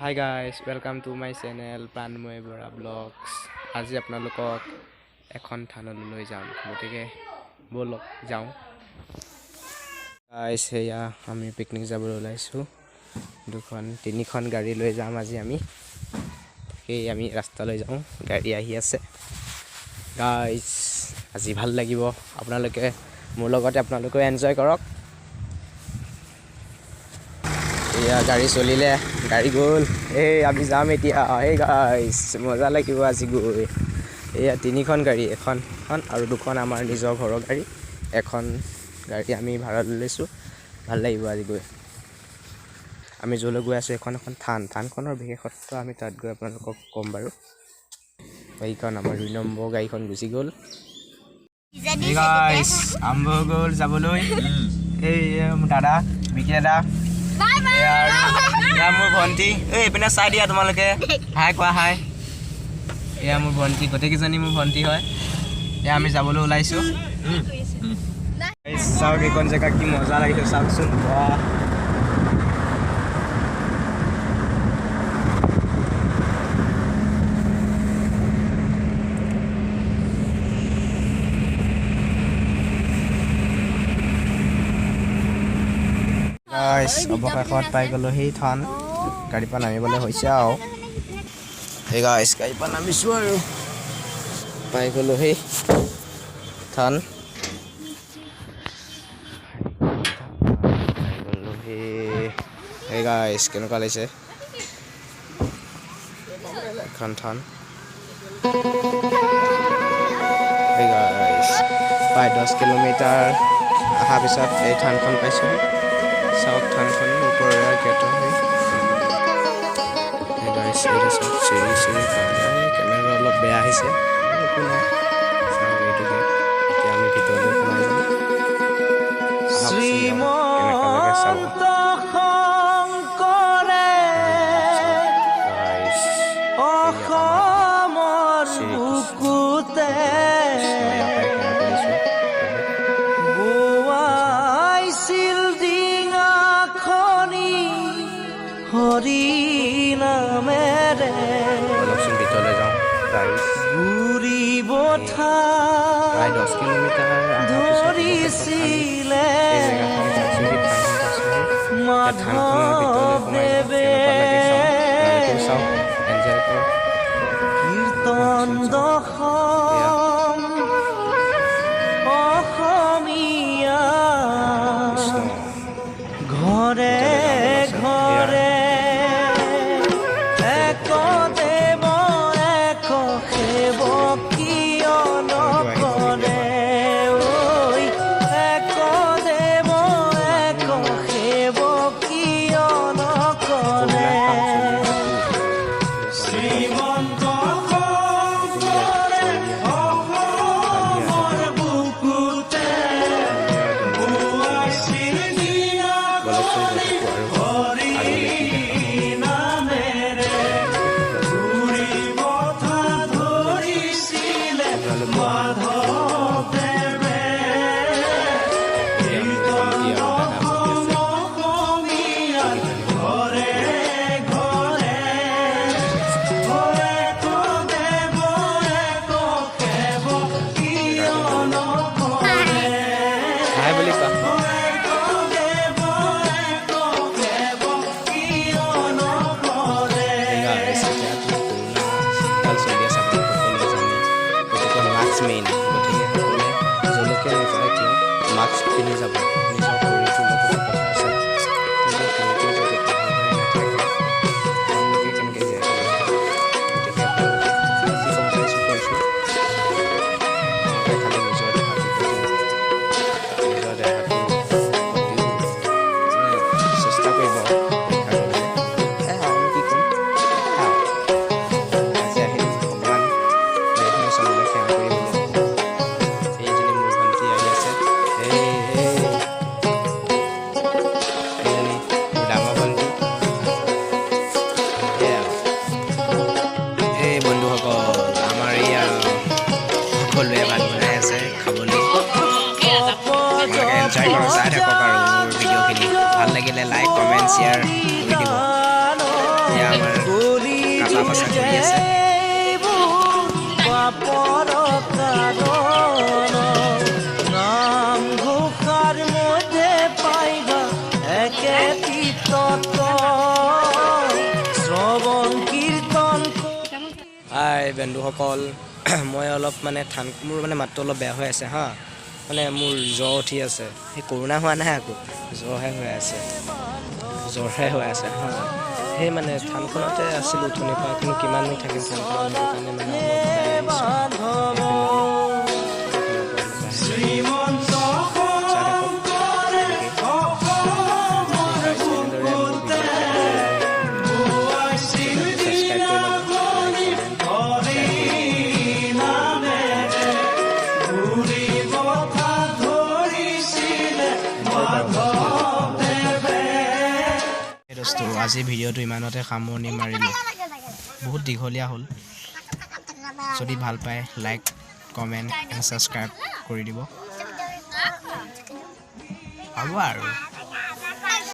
Hi guys, welcome to my channel Pranmoy Bora Vlogs. আজি আপোনালোকক এখন থানলৈ লৈ যাম গতিকে বলক যাওঁ গাইস হেয়া আমি পিকনিক যাবলৈ ওলাইছো তিনিখন গাড়ী লৈ যাম আজি আমি ৰাস্তালৈ যাওঁ গাড়ী আহি আছে গাইস আজি ভাল লাগিব আপোনালোকে মোৰ লগতে আপোনালোকে এনজয় কৰক या गाड़ी चलिले गाड़ी गल আমি যাম এতিয়া गाइस मजा লাগিব আজি গৈ এয়া তিনিখন গাড়ী এখন আৰু দুখন আমাৰ নিজৰ ঘৰৰ গাড়ী এখন গাড়ী আমি ভাড়া লৈছো ভাল লাগিব আজি গৈ আমি জলৈ গৈ আছো এখন থানখনৰ বিশেষত্ব আমি তাত গৈ আপোনালোকক কম বাৰু এইখন আমাৰ 2 নম্বৰ গাড়ীখন গুচি গল गाइस আম্ব গল যাবলৈ এই দাদা বিকি দাদা या मोर भंटी एपिने चाय दिया तुम्हारे हाई क्या हाई या मोर भंटी गोटेकिजनी मोर भंटी है या आम जाबले ओलाइছো चाওক এইখন জেগা কি মজা লাগিছে চাওকচোন गाइस अबकाखत पाइ गलो हे थान गाड़ी पर नामिबले होइसे आउ हे गाइस गाड़ी पर नामिसु आरो पाइ गलो हे थान हे गाइस केनका लाइसे खान थान हे गाइस पाइ 10 किलोमीटर आहा पिছত এই থানখন পাইছো साउथ थानखन ऊपर गेट है गाइस ये सब सीरी कैमरा অলপ বেয়া আহিছে একো নাই চাওক এইটো গেট এতিয়া আমি ভিতৰলৈ সোমাই যাম শ্ৰীমন্ত শংকৰে গাইস অসমৰ বুকুতে हरि नामेरे लक्ष्मण ভিতৰলৈ যাওঁ গাইস ঘূৰি বঠা প্ৰায় 10 কিলোমিটাৰ ধৰিছিলে মাধৱদেৱে কীৰ্তন দশম অসমীয়া ঘৰে ঘৰে main গতিকে সকলে জলকে যায় কিয় মাস্ক পিন্ধি যাব নিজৰ শৰীৰটোৰ লগত কথা আছে নিজৰ শৰীৰটো যদি আপোনালোকে কেনেকৈ জীয়াই গতিকে আপোনালোকে যি কম্পাৰিছো কৰিছোঁ খালি নিজৰ দেহাটো চেষ্টা কৰিব ভাল লাগিলে লাইক কমেন্ট শেয়াৰ কৰি দিব আমাৰ কাটা ফচা কৰি আছে হাই বন্ধুসকল মই অলপ মানে মোৰ মানে মাতটো অলপ বেয়া হৈ আছে হা মানে মোৰ জ্বৰ উঠি আছে সেই কৰোণা হোৱা নাই আকৌ জ্বৰহে হৈ আছে হা সেই মানে থানখনতে আছিলোঁ উঠনিৰ পৰা কিন্তু কিমাননো থাকিম থানখনত কাৰণে মানে আজি ভিডিঅ'টো ইমানতে সামৰণি মাৰিলোঁ বহুত দীঘলীয়া হ'ল যদি ভাল পায় লাইক কমেণ্ট এণ্ড ছাবস্ক্ৰাইব কৰি দিব হ'ব আৰু